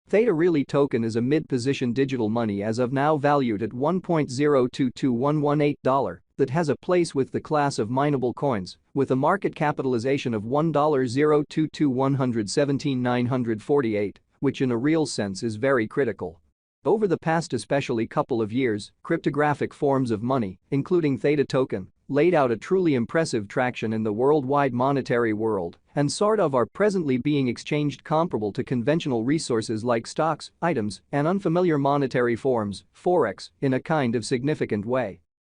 Theta Really token is a mid-position digital money as of now valued at $1.022118 that has a place with the class of mineable coins with a market capitalization of $1.022117,948, which in a real sense is very critical. Over the past especially couple of years, cryptographic forms of money, including Theta token, laid out a truly impressive traction in the worldwide monetary world and sort of are presently being exchanged comparable to conventional resources like stocks, items, and unfamiliar monetary forms, forex, in a kind of significant way.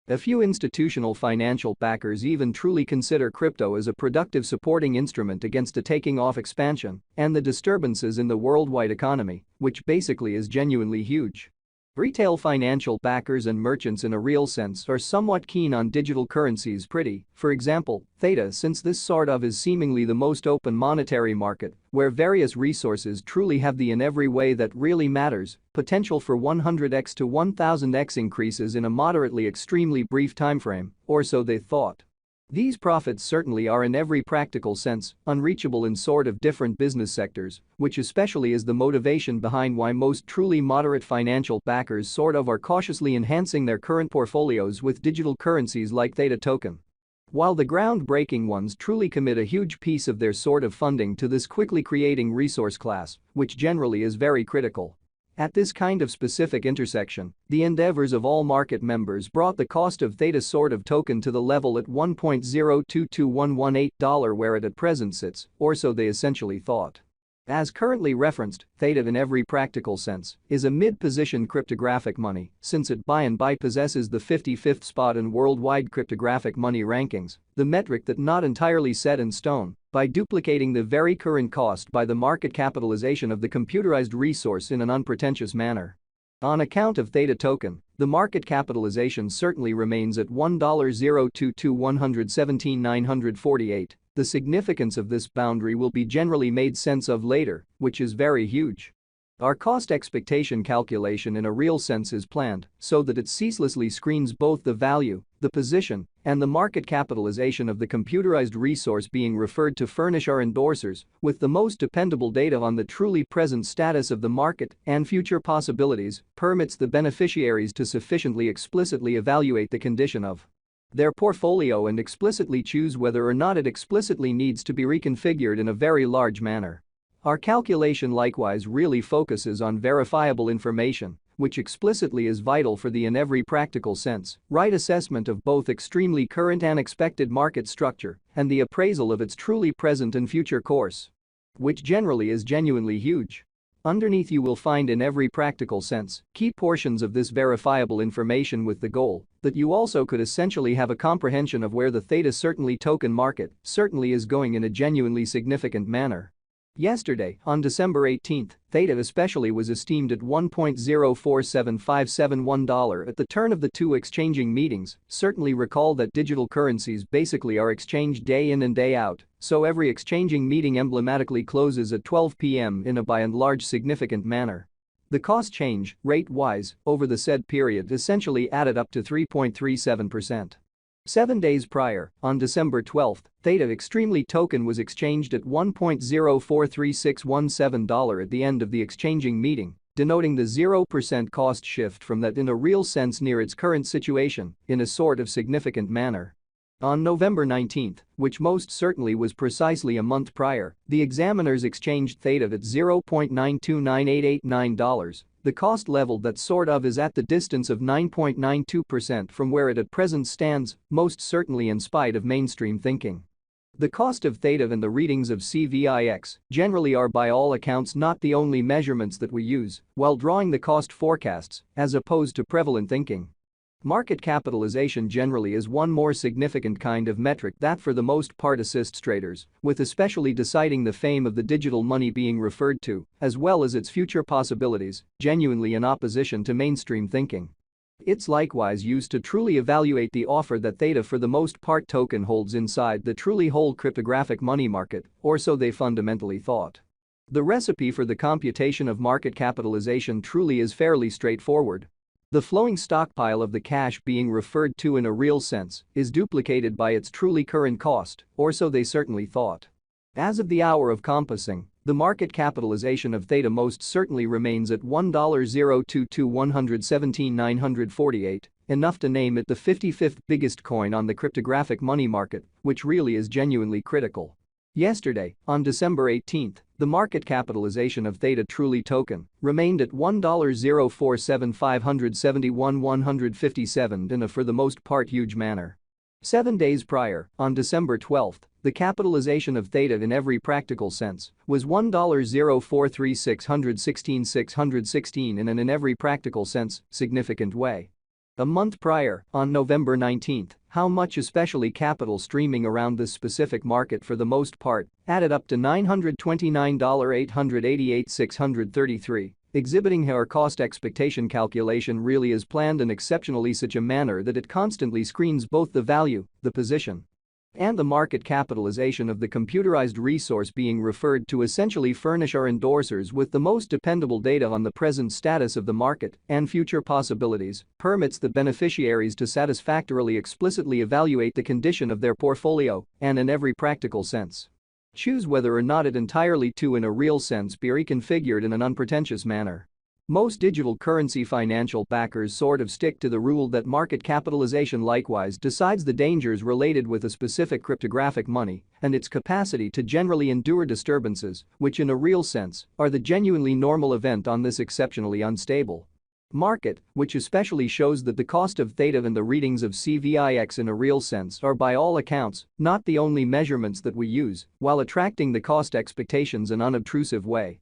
A few institutional financial backers even truly consider crypto as a productive supporting instrument against a taking-off expansion and the disturbances in the worldwide economy, which basically is genuinely huge. Retail financial backers and merchants in a real sense are somewhat keen on digital currencies for example, Theta since this sort of is seemingly the most open monetary market where various resources truly have the in every way that really matters potential for 100x to 1000x increases in a moderately extremely brief timeframe, or so they thought. These profits certainly are in every practical sense unreachable in sort of different business sectors, which especially is the motivation behind why most truly moderate financial backers sort of are cautiously enhancing their current portfolios with digital currencies like Theta token. While the groundbreaking ones truly commit a huge piece of their sort of funding to this quickly creating resource class, which generally is very critical. At this kind of specific intersection, the endeavors of all market members brought the cost of Theta sort of token to the level at $1.022118 where it at present sits, or so they essentially thought. As currently referenced, Theta in every practical sense is a mid-position cryptographic money since it by and by possesses the 55th spot in worldwide cryptographic money rankings, the metric that not entirely set in stone, by duplicating the very current cost by the market capitalization of the computerized resource in an unpretentious manner. On account of Theta token, the market capitalization certainly remains at $1.022117,948. The significance of this boundary will be generally made sense of later, which is very huge. Our cost expectation calculation in a real sense is planned so that it ceaselessly screens both the value, the position, and the market capitalization of the computerized resource being referred to furnish our endorsers with the most dependable data on the truly present status of the market and future possibilities, permits the beneficiaries to sufficiently explicitly evaluate the condition of their portfolio and explicitly choose whether or not it explicitly needs to be reconfigured in a very large manner. Our calculation likewise really focuses on verifiable information, which explicitly is vital for the in every practical sense right assessment of both extremely current and expected market structure and the appraisal of its truly present and future course, which generally is genuinely huge. Underneath you will find in every practical sense key portions of this verifiable information with the goal that you also could essentially have a comprehension of where the Theta certainly token market certainly is going in a genuinely significant manner. Yesterday, on December 18, Theta especially was esteemed at $1.047571 at the turn of the two exchanging meetings. Certainly recall that digital currencies basically are exchanged day in and day out, so every exchanging meeting emblematically closes at 12 p.m. in a by and large significant manner. The cost change, rate-wise, over the said period essentially added up to 3.37%. 7 days prior, on December 12, Theta Extremely token was exchanged at $1.043617 at the end of the exchanging meeting, denoting the 0% cost shift from that in a real sense near its current situation, in a sort of significant manner. On November 19, which most certainly was precisely a month prior, the examiners exchanged Theta at $0.929889. The cost level that sort of is at the distance of 9.92% from where it at present stands, most certainly in spite of mainstream thinking. The cost of Theta and the readings of CVIX generally are by all accounts not the only measurements that we use while drawing the cost forecasts, as opposed to prevalent thinking. Market capitalization generally is one more significant kind of metric that for the most part assists traders with especially deciding the fame of the digital money being referred to, as well as its future possibilities, genuinely in opposition to mainstream thinking. It's likewise used to truly evaluate the offer that Theta for the most part token holds inside the truly whole cryptographic money market, or so they fundamentally thought. The recipe for the computation of market capitalization truly is fairly straightforward. The flowing stockpile of the cash being referred to in a real sense is duplicated by its truly current cost, or so they certainly thought. As of the hour of compassing, The market capitalization of Theta most certainly remains at $1,022,117,948, enough to name it the 55th biggest coin on the cryptographic money market, which really is genuinely critical. Yesterday, on December 18, the market capitalization of Theta Truly token remained at $1,047,571,157 in a for the most part huge manner. 7 days prior, on December 12, the capitalization of Theta in every practical sense was $1,043,616,616 in an in every practical sense, significant way. A month prior, on November 19, how much especially capital streaming around this specific market for the most part added up to $929,888,633, exhibiting how our cost expectation calculation really is planned in exceptionally such a manner that it constantly screens both the value, the position, and the market capitalization of the computerized resource being referred to essentially furnish our endorsers with the most dependable data on the present status of the market and future possibilities, permits the beneficiaries to satisfactorily explicitly evaluate the condition of their portfolio and in every practical sense choose whether or not it entirely to in a real sense be reconfigured in an unpretentious manner. Most digital currency financial backers sort of stick to the rule that market capitalization likewise decides the dangers related with a specific cryptographic money and its capacity to generally endure disturbances, which in a real sense are the genuinely normal event on this exceptionally unstable market, which especially shows that the cost of Theta and the readings of CVIX in a real sense are by all accounts not the only measurements that we use while attracting the cost expectations in an unobtrusive way.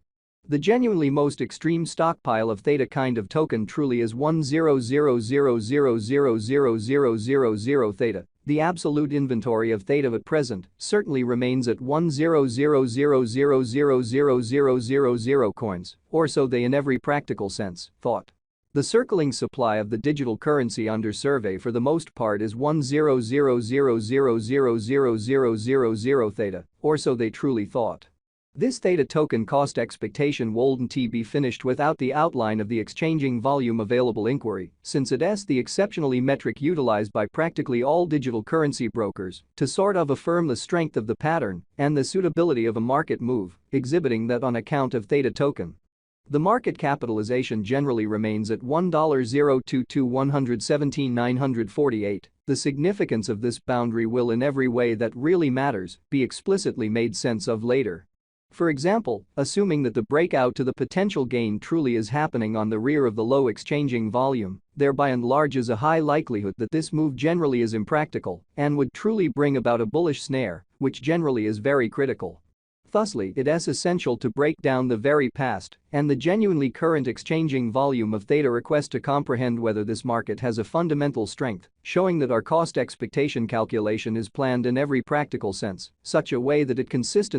The genuinely most extreme stockpile of Theta kind of token truly is 100,000,000 Theta. The absolute inventory of Theta at present certainly remains at 100,000,000 coins, or so they in every practical sense thought. The circling supply of the digital currency under survey for the most part is 100,000,000 Theta, or so they truly thought. This Theta token cost expectation wouldn't be finished without the outline of the exchanging volume available inquiry, since it is the exceptionally metric utilized by practically all digital currency brokers to sort of affirm the strength of the pattern and the suitability of a market move, exhibiting that on account of Theta token. The market capitalization generally remains at $1,022,117,948. The significance of this boundary will in every way that really matters be explicitly made sense of later. For example, assuming that the breakout to the potential gain truly is happening on the rear of the low exchanging volume, there by and large is a high likelihood that this move generally is impractical and would truly bring about a bullish snare, which generally is very critical. Thusly, it is essential to break down the very past and the genuinely current exchanging volume of Theta request to comprehend whether this market has a fundamental strength, showing that our cost expectation calculation is planned in every practical sense, such a way that it consistently